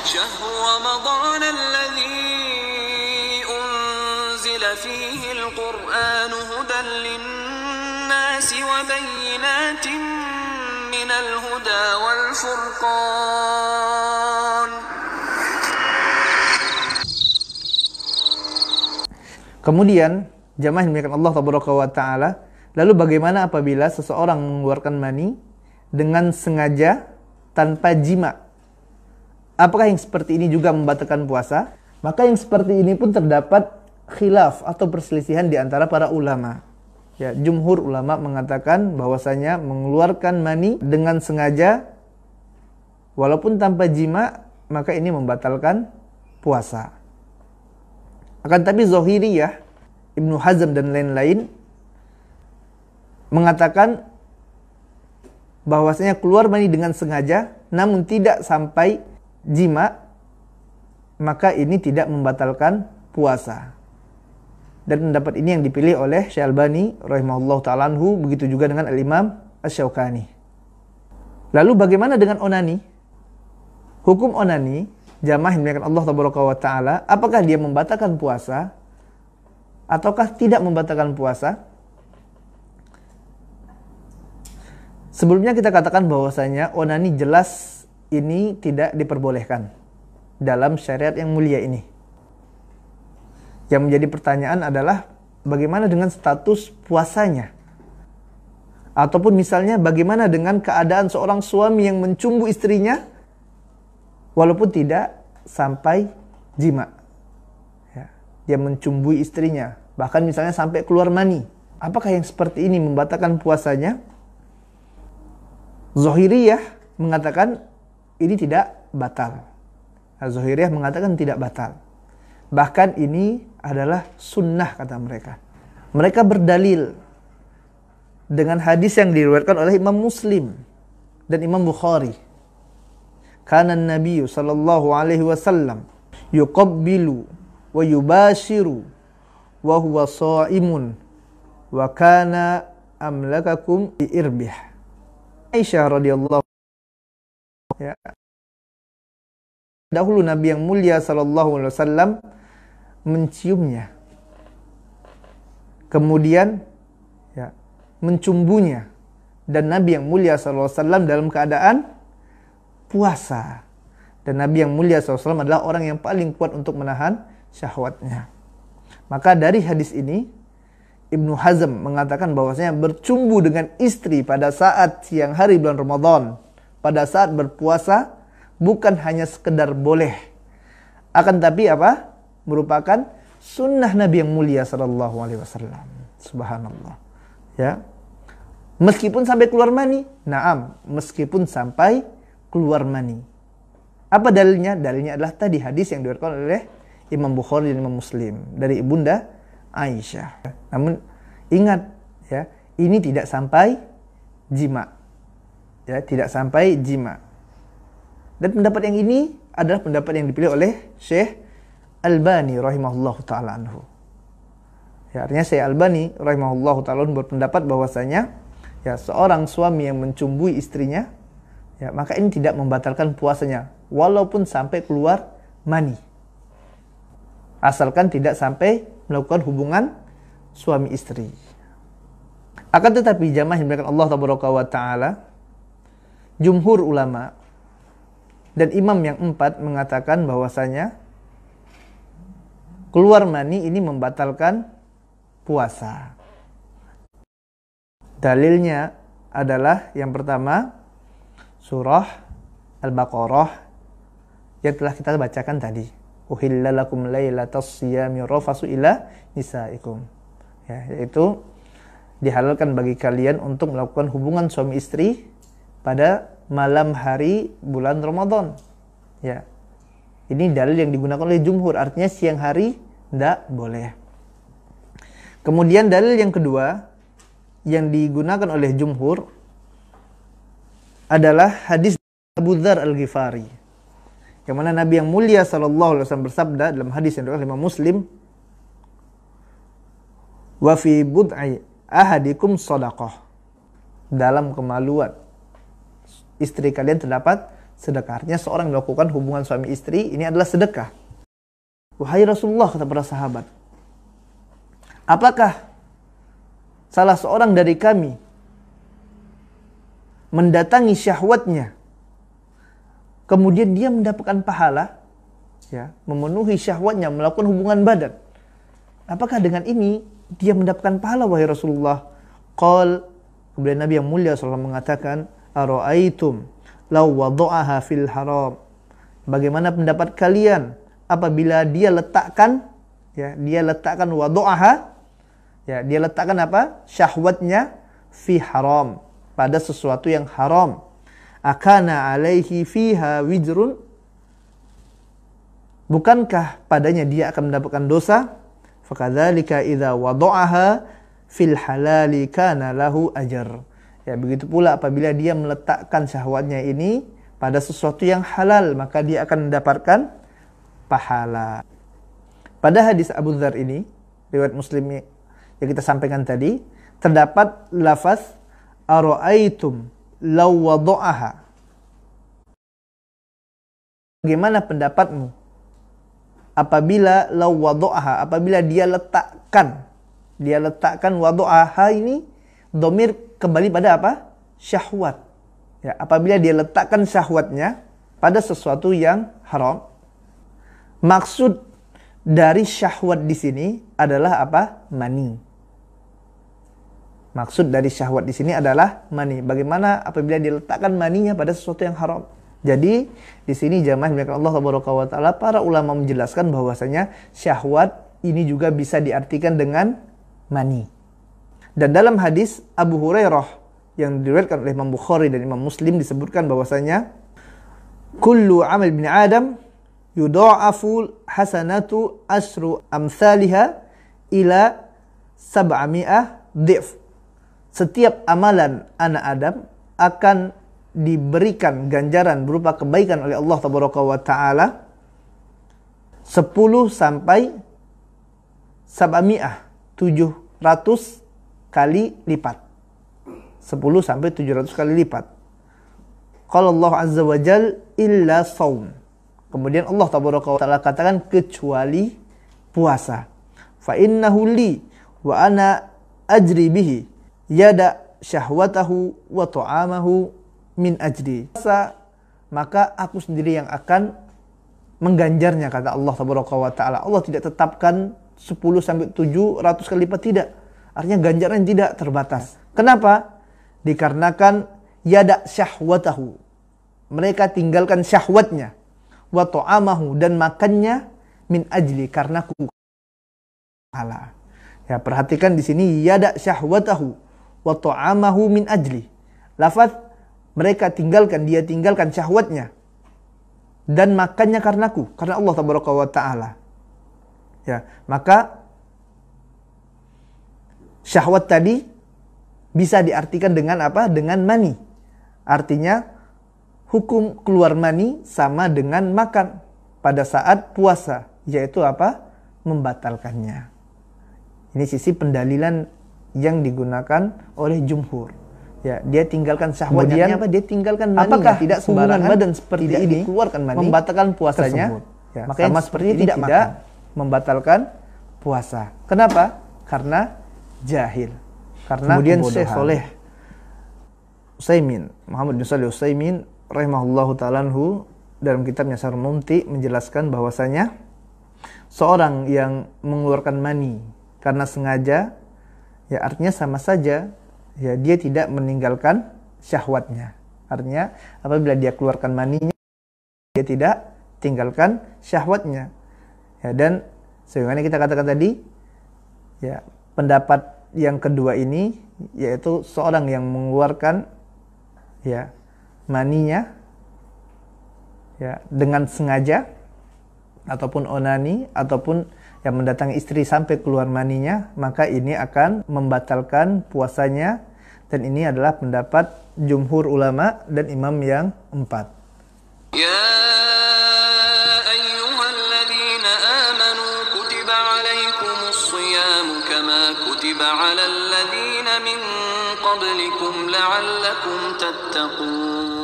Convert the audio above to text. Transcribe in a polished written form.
شهر رمضان الذي أنزل فيه القرآن هدى للناس وبينات من الهدى والفرقان. Kemudian jamaah yang dimuliakan Allah Tabaraka wa Ta'ala, lalu bagaimana apabila seseorang mengeluarkan mani dengan sengaja tanpa jima? Apakah yang seperti ini juga membatalkan puasa? Maka yang seperti ini pun terdapat khilaf atau perselisihan di antara para ulama. Ya, jumhur ulama mengatakan bahwasanya mengeluarkan mani dengan sengaja walaupun tanpa jima, maka ini membatalkan puasa. Akan tapi Zahiriyah, Ibnu Hazm dan lain-lain mengatakan bahwasanya keluar mani dengan sengaja namun tidak sampai jima, maka ini tidak membatalkan puasa. Dan pendapat ini yang dipilih oleh Syekh Albani rahimahullah ta'ala anhu, begitu juga dengan Al-Imam Asy-Syaukani. Lalu bagaimana dengan onani? Hukum onani, jamaah yang dimuliakan Allah Tabaraka wa Ta'ala, apakah dia membatalkan puasa ataukah tidak membatalkan puasa? Sebelumnya kita katakan bahwasanya onani jelas ini tidak diperbolehkan dalam syariat yang mulia ini. Yang menjadi pertanyaan adalah bagaimana dengan status puasanya? Ataupun misalnya bagaimana dengan keadaan seorang suami yang mencumbu istrinya walaupun tidak sampai jima. Ya, dia mencumbui istrinya, bahkan misalnya sampai keluar mani. Apakah yang seperti ini membatalkan puasanya? Zahiriyah mengatakan ini tidak batal. Zahiriyah mengatakan tidak batal. Bahkan ini adalah sunnah kata mereka. Mereka berdalil dengan hadis yang diriwayatkan oleh Imam Muslim dan Imam Bukhari. Kana Nabi sallallahu alaihi wasallam yuqabbilu wa yubashiru wa huwa sha'imun wa kana amlakakum bi irbih. Aisyah radhiyallahu ya. Dahulu Nabi yang mulia sallallahu alaihi wasallam menciumnya. Kemudian ya, mencumbunya. Dan Nabi yang mulia sallallahu alaihi wasallam dalam keadaan puasa. Dan Nabi yang mulia sallallahu alaihi wasallam adalah orang yang paling kuat untuk menahan syahwatnya. Maka dari hadis ini Ibnu Hazm mengatakan bahwasanya bercumbu dengan istri pada saat siang hari bulan Ramadan, pada saat berpuasa, bukan hanya sekedar boleh, akan tapi apa? Merupakan sunnah Nabi yang mulia sallallahu alaihi wasallam. Subhanallah. Ya. Meskipun sampai keluar mani, naam, meskipun sampai keluar mani. Apa dalilnya? Dalilnya adalah tadi hadis yang diriwayatkan oleh Imam Bukhari dan Imam Muslim dari Ibunda Aisyah. Namun ingat ya, ini tidak sampai jima. Ya, tidak sampai jima. Dan pendapat yang ini adalah pendapat yang dipilih oleh Syekh Albani rahimahullahu taala anhu. Ya, artinya Syekh Albani rahimahullahu taala berpendapat bahwasanya ya seorang suami yang mencumbui istrinya, ya maka ini tidak membatalkan puasanya walaupun sampai keluar mani. Asalkan tidak sampai melakukan hubungan suami istri. Akan tetapi jamaah yang dimuliakan Allah Tabaraka wa Ta'ala, jumhur ulama dan imam yang 4 mengatakan bahwasanya keluar mani ini membatalkan puasa. Dalilnya adalah yang pertama surah Al-Baqarah yang telah kita bacakan tadi. Uhilla lakum lailatas siyami rafasu ila nisaikum. Ya, yaitu dihalalkan bagi kalian untuk melakukan hubungan suami istri pada malam hari bulan Ramadan. Ya. Ini dalil yang digunakan oleh jumhur, artinya siang hari tidak boleh. Kemudian dalil yang kedua yang digunakan oleh jumhur adalah hadis Abu Dzar Al-Ghifari, yang mana Nabi yang mulia sallallahu alaihi wasallam bersabda dalam hadis yang diriwayatkan oleh Imam Muslim, wa fi bud'i ahadikum shadaqah, dalam kemaluan istri kalian terdapat sedekah. Artinya seorang melakukan hubungan suami istri ini adalah sedekah. Wahai Rasulullah, kata para sahabat, apakah salah seorang dari kami mendatangi syahwatnya, kemudian dia mendapatkan pahala, ya, memenuhi syahwatnya, melakukan hubungan badan, apakah dengan ini dia mendapatkan pahala, wahai Rasulullah? Kemudian Nabi yang mulia SAW mengatakan, ara'aitum law wada'aha fil haram, bagaimana pendapat kalian apabila dia letakkan, ya, dia letakkan wada'aha, ya, dia letakkan apa? Syahwatnya fi haram, pada sesuatu yang haram. Akana alaihi fiha wizrun, bukankah padanya dia akan mendapatkan dosa? Fakadzalika idza wada'aha fil halali kana lahu ajr. Ya, begitu pula apabila dia meletakkan syahwatnya ini pada sesuatu yang halal, maka dia akan mendapatkan pahala. Pada hadis Abu Dzar ini, riwayat Muslim yang kita sampaikan tadi, terdapat lafaz ara'aitum law wada'aha. Bagaimana pendapatmu apabila law wada'aha, apabila dia letakkan wada'aha ini, dhamir kembali pada apa? Syahwat. Ya, apabila dia letakkan syahwatnya pada sesuatu yang haram. Maksud dari syahwat di sini adalah apa? Mani. Maksud dari syahwat di sini adalah mani. Bagaimana apabila dia letakkan maninya pada sesuatu yang haram? Jadi di sini jamaah dimuliakan Allah Subhanahu wa taala, para ulama menjelaskan bahwasanya syahwat ini juga bisa diartikan dengan mani. Dan dalam hadis Abu Hurairah yang diriwayatkan oleh Imam Bukhari dan Imam Muslim disebutkan bahwasanya kullu amal bin Adam yudha'afu hasanatu asru amsalha ila 700 dhif. Setiap amalan anak Adam akan diberikan ganjaran berupa kebaikan oleh Allah Taala 10 sampai 700 kali lipat. 10 sampai 700 kali lipat. Qala Allah Azza wa Jal illa saum. Kemudian Allah Taala katakan kecuali puasa. Fa innahu li wa ana ajri bihi yada syahwatahu wa ta'amahu min ajri. Maka aku sendiri yang akan mengganjarnya, kata Allah Taala. Allah tidak tetapkan 10 sampai 700 kali lipat, tidak. Artinya ganjaran tidak terbatas. Kenapa? Dikarenakan yada syahwatahu, mereka tinggalkan syahwatnya, wa ta'amahu, dan makannya, min ajli, karena ku. Ya, perhatikan di sini yada syahwatahu wa ta'amahu min ajli. Lafaz mereka dia tinggalkan syahwatnya dan makannya karenaku, karena Allah Taala. Ya, maka syahwat tadi bisa diartikan dengan apa? Dengan mani. Artinya hukum keluar mani sama dengan makan pada saat puasa, yaitu apa? Membatalkannya. Ini sisi pendalilan yang digunakan oleh jumhur. Ya, dia tinggalkan syahwatnya. Kemudian apa? Dia tinggalkan maninya. Apakah tidak sembarangan badan seperti ini dikeluarkan mani membatalkan puasanya? Ya, maka sama seperti ini tidak membatalkan puasa. Kenapa? Karena jahil. Karena kemudian Syekh Saleh Utsaimin, Muhammad bin Shalih Utsaimin rahimahullahu ta'ala anhu, dalam kitabnya Syarhul Mumti menjelaskan bahwasanya seorang yang mengeluarkan mani karena sengaja, ya artinya sama saja, ya dia tidak meninggalkan syahwatnya. Artinya apabila dia keluarkan maninya, dia tidak tinggalkan syahwatnya. Ya, dan sebagaimana kita katakan tadi, ya pendapat yang kedua ini, yaitu seorang yang mengeluarkan, ya, maninya, ya, dengan sengaja ataupun onani ataupun yang mendatangi istri sampai keluar maninya, maka ini akan membatalkan puasanya, dan ini adalah pendapat jumhur ulama dan imam yang 4. Ya ayyuhalladzina amanu kutiba alaikumus shiyam kama kutiba alal ladzina min qablikum la'allakum tattaqun.